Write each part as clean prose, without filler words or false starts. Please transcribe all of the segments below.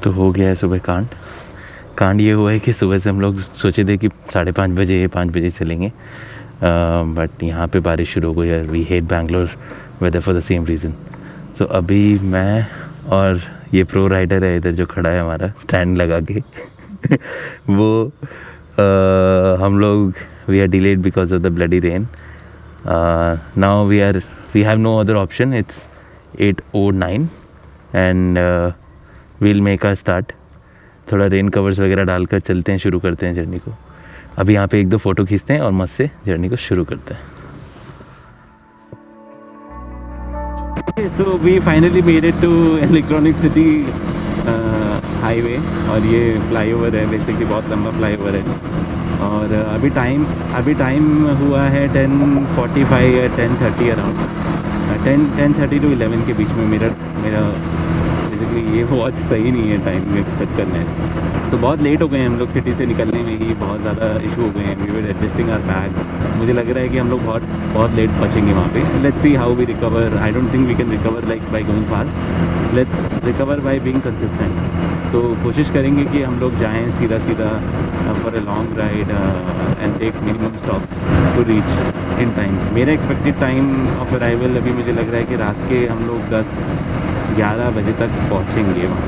तो हो गया है सुबह कांड ये हुआ है कि सुबह से हम लोग सोचे थे कि 5:30 बजे 5 बजे चलेंगे, बट यहाँ पे बारिश शुरू हो गई है। We hate Bangalore weather for the same reason. तो अभी मैं और ये प्रो राइडर है इधर जो खड़ा है हमारा स्टैंड लगा के वो हम लोग we are delayed because of the bloody rain. Now we have no other option. It's 8:09 and we'll make a start. थोड़ा रेन कवर्स वगैरह डालकर चलते हैं, शुरू करते हैं जर्नी को। अभी यहाँ पे 1-2 फ़ोटो खींचते हैं और मस्त से जर्नी को शुरू करते हैं। So we finally made it to electronic city highway, और ये फ्लाईओवर है, बेसिकली बहुत लंबा फ्लाईओवर है। और अभी टाइम हुआ है 10:45 या 10:30 अराउंड, 10:30 to 11 के बीच में। मेरा बेसिकली ये वॉच सही नहीं है टाइम में सेट करना है। तो बहुत लेट हो गए हैं हम लोग, सिटी से निकलने में ही बहुत ज़्यादा इशू हो गए हैं। We were adjusting our bags. मुझे लग रहा है कि हम लोग बहुत लेट पहुँचेंगे वहाँ पे। Let's see how we recover. I don't think we can recover like by going fast. Let's recover by being consistent. तो कोशिश करेंगे कि हम लोग जाएँ सीधा for a long ride and take minimum stops to reach in time. मेरा expected time of arrival अभी मुझे लग रहा है कि रात के हम लोग 10-11 बजे तक पहुँचेंगे वहाँ।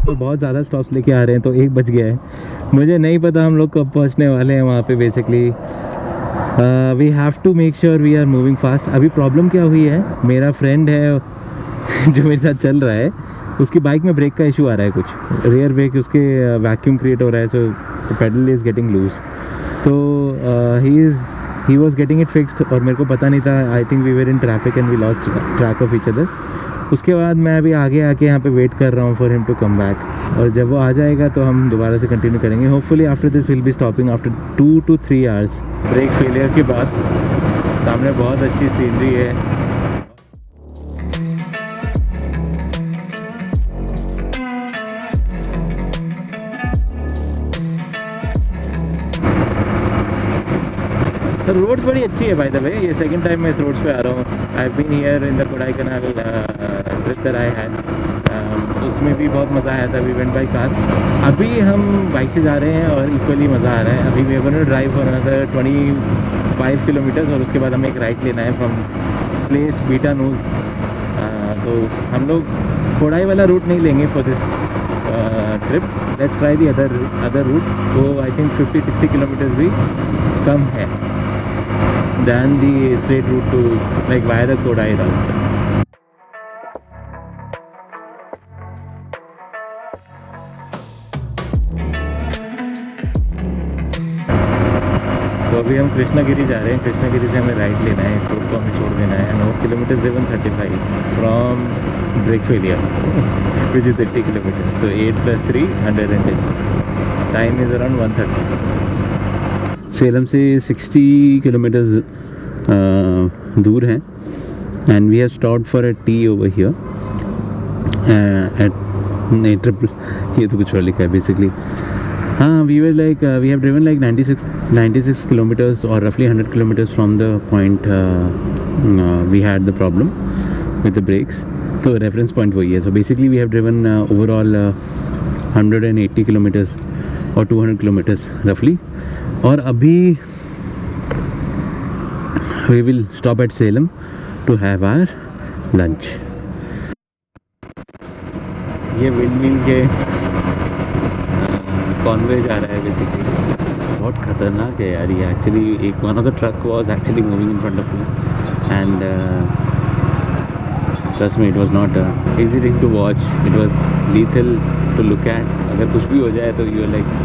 तो बहुत ज़्यादा स्टॉप्स लेके आ रहे हैं, तो 1 बज गया है। मुझे नहीं पता हम लोग कब पहुँचने वाले हैं वहाँ पे। Basically we have to make sure we are moving fast. अभी प्रॉब्लम क्या हुई है, मेरा फ्रेंड है जो मेरे साथ चल रहा है, उसकी बाइक में ब्रेक का इशू आ रहा है, कुछ रियर ब्रेक उसके वैक्यूम क्रिएट हो रहा है, so pedal is getting loose. तो he was getting it fixed और मेरे को पता नहीं था। I think we were in traffic and we lost track of each other. उसके बाद मैं अभी आगे आके यहाँ पे वेट कर रहा हूँ for him to come back, और जब वो आ जाएगा तो हम दोबारा से कंटिन्यू करेंगे। Hopefully after this will be stopping after 2 to 3 hours brake failure के बाद। सामने बहुत अच्छी सीनरी है। रोड्स बड़ी अच्छी है बाय द वे। ये सेकंड टाइम मैं इस रोड्स पे आ रहा हूँ। I have been here in the Kodaikanal trip that I had, उसमें भी बहुत मज़ा आया था। We went by car. अभी हम बाइक से जा रहे हैं और इक्वली मज़ा आ रहा है। अभी we are going to drive for another 25 kilometres और उसके बाद हमें एक राइड लेना है फ्रॉम प्लेस बीटानूज। तो हम लोग कोडाई वाला रूट नहीं लेंगे for this trip. Let's try the other route. वो आई थिंक 50-60 किलोमीटर्स भी कम है than the straight route to like via the Kodai route. तो अभी हम कृष्णागिरी जा रहे हैं। कृष्णागिरी से हमें राइट लेना है, इस रोड को हमें छोड़ देना है। 9 kilometre 735 from break failure which is 80 kilometre. So 8 + 3 110। Time is around 1:30। Salem से 60 किलोमीटर्स दूर है and we have stopped for a T over here eight triple. ये तो कुछ और लिखा है बेसिकली। हाँ, we were like we have driven like 96 kilometres और रफली 100 kilometres from the point we had the problem with the breaks. तो रेफरेंस पॉइंट वही है। So basically we have driven overall 180 kilometres और 200 किलोमीटर्स रफली। और अभी we will stop at Salem to have our lunch. ये विंडमिल के convoy जा रहा है बेसिकली। बहुत खतरनाक है यार ये actually. One of the truck was actually moving in front of me and trust me it was not easy thing to watch. It was lethal to look at. अगर कुछ भी हो जाए तो you are like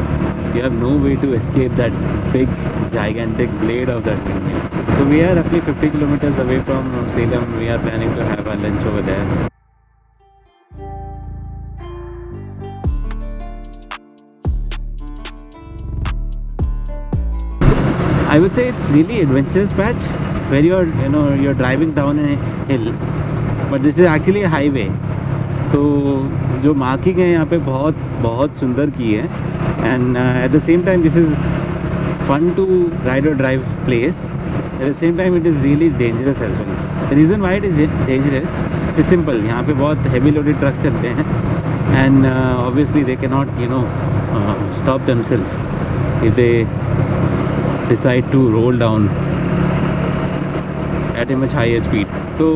you have no way to escape that big gigantic blade of that windmill. So we are roughly 50 kilometers away from Salem. We are planning to have our lunch over there. I would say it's really adventurous patch where you're driving down a hill, but this is actually a highway. तो जो marking है यहाँ पे बहुत सुंदर की है and at the same time this is fun to ride और drive place. At the same time it is really dangerous as well. The reason why it is dangerous is simple. यहाँ पे बहुत हैवी लोडेड ट्रक्स चलते हैं and obviously they cannot, stop themselves if they decide to roll down at a much higher speed. So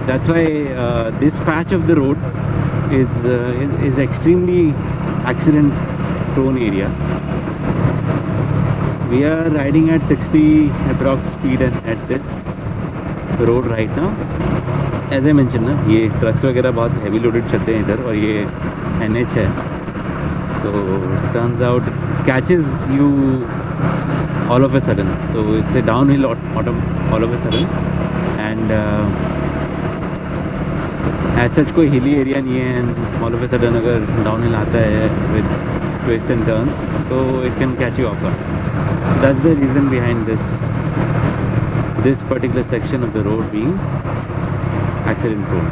that's why this patch of the road is extremely accident prone area. We are riding at 60 approx speed at this road right now. As I mentioned ना, ये trucks वगैरह बहुत heavy loaded चलते हैं इधर, और ये NH है, so turns out catches you all of a sudden. So it's a downhill all of a sudden, and as such कोई hilly area नहीं है, and all of a sudden अगर downhill आता है with twists and turns, so it can catch you off guard. That's the reason behind this particular section of the road being accident prone.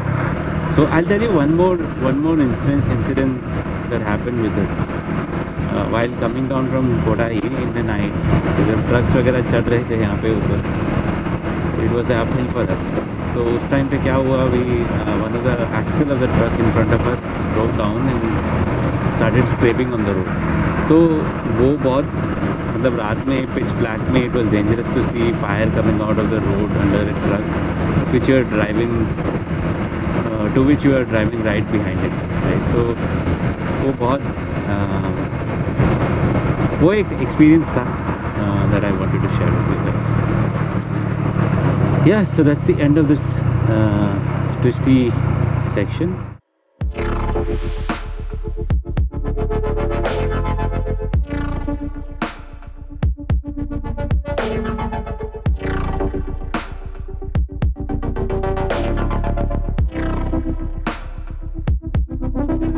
So I'll tell you one more incident that happened with us while coming down from Kodai in the night. जब trucks वगैरह चढ़ रहे थे यहाँ पे ऊपर, it was uphill for us. तो उस टाइम पे क्या हुआ, one of the axle of the truck in front of us broke down and started scraping on the road. तो वो बहुत, मतलब रात में पिच ब्लैक में, it was dangerous to see fire coming out of the road under a truck which you are driving right behind it, right? So वो बहुत वो एक एक्सपीरियंस था that I wanted to share with you guys. Yeah, so that's the end of this twisty section.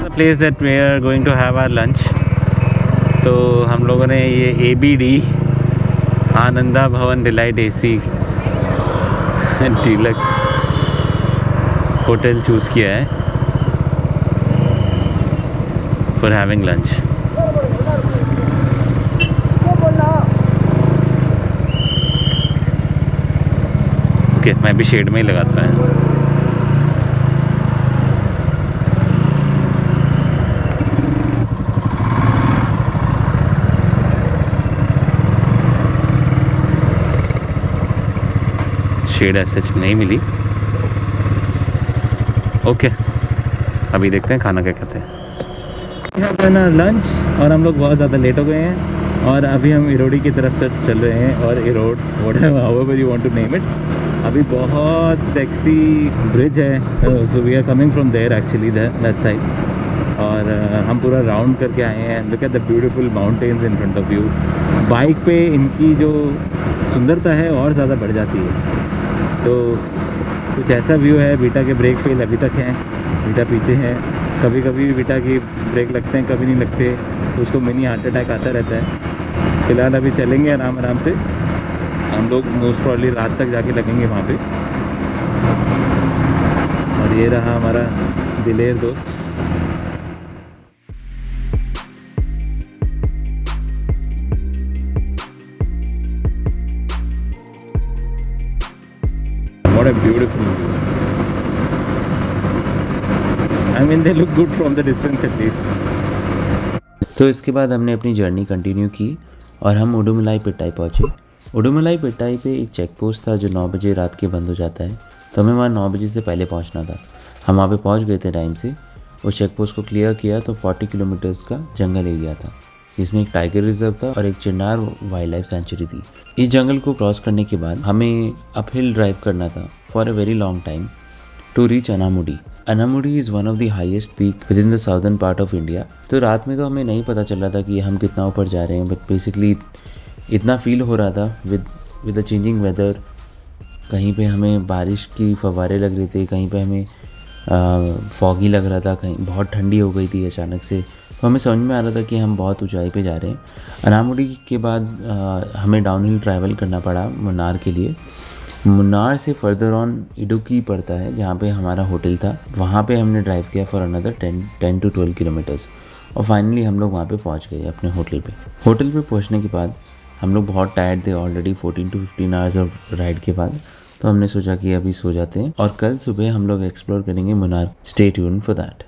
The place that we are going to have our lunch. तो हम लोगों ने ये ABD आनंदा भवन delight AC deluxe hotel choose किया है for having lunch. Okay, मैं भी शेड में ही लगाता है. शेड ऐसा नहीं मिली. ओके, अभी देखते हैं खाना क्या कहते हैं. यहाँ पर ना लंच, और हम लोग बहुत ज़्यादा लेट हो गए हैं, और अभी हम इरोड़ी की तरफ चल रहे हैं. और Erode, whatever you want to name it, अभी बहुत सेक्सी ब्रिज है. So we are coming from there actually, that side. और हम पूरा राउंड करके आए हैं. Look at the beautiful mountains in front of you. Bike पे इनकी जो सुंदरता है और ज़्यादा बढ़ जाती है. तो कुछ ऐसा व्यू है. बीटा के ब्रेक फेल अभी तक हैं, बीटा पीछे हैं. कभी कभी बीटा की ब्रेक लगते हैं, कभी नहीं लगते, तो उसको मिनी हार्ट अटैक आता रहता है. फिलहाल अभी चलेंगे आराम से. हम लोग मोस्ट प्रॉब्ली रात तक जाके लगेंगे वहाँ पे. और ये रहा हमारा दिलेर दोस्त. What a beautiful view. I mean, they look good from the distance at least. तो इसके बाद हमने अपनी जर्नी कंटिन्यू की और हम उडुमलाई पिट्टाई पहुँचे. उडुमलाई पिट्टाई पे एक चेक पोस्ट था जो 9 बजे रात के बंद हो जाता है. तो हमें वहाँ 9 बजे से पहले पहुँचना था. हम वहाँ पे पहुँच गए थे टाइम से. उस चेक पोस्ट को क्लियर किया तो 40 किलोमीटर्स का जंगल एरिया था, जिसमें एक टाइगर रिजर्व था और एक चिन्नार वाइल्ड लाइफ सेंचुरी थी. इस जंगल को क्रॉस करने के बाद हमें अपहिल ड्राइव करना था for a very long time to reach Anamudi. Anamudi is one of the highest peak within the southern part of India. तो रात में तो हमें नहीं पता चल रहा था कि हम कितना ऊपर जा रहे हैं, बट बेसिकली इतना फील हो रहा था विद द चेंजिंग वेदर. कहीं पे हमें बारिश की फव्वारे लग रहे थे, कहीं पे हमें फॉगी लग रहा था, कहीं बहुत ठंडी हो गई थी अचानक से. तो हमें समझ में आ रहा था कि हम बहुत ऊंचाई पे जा रहे हैं. अनामुडी के बाद हमें डाउनहिल ट्रैवल करना पड़ा मुन्नार के लिए. मुन्नार से फर्दर ऑन इडुक्की पड़ता है, जहाँ पे हमारा होटल था. वहाँ पे हमने ड्राइव किया फॉर अनदर 10 to 12 किलोमीटर्स. और फाइनली हम लोग वहाँ पे पहुँच गए अपने होटल पे. होटल पे पहुँचने के बाद हम लोग बहुत टायर्ड थे already 14 to 15 hours of ride के बाद. तो हमने सोचा कि अभी सो जाते हैं और कल सुबह हम लोग एक्सप्लोर करेंगे Munnar. Stay tuned for that.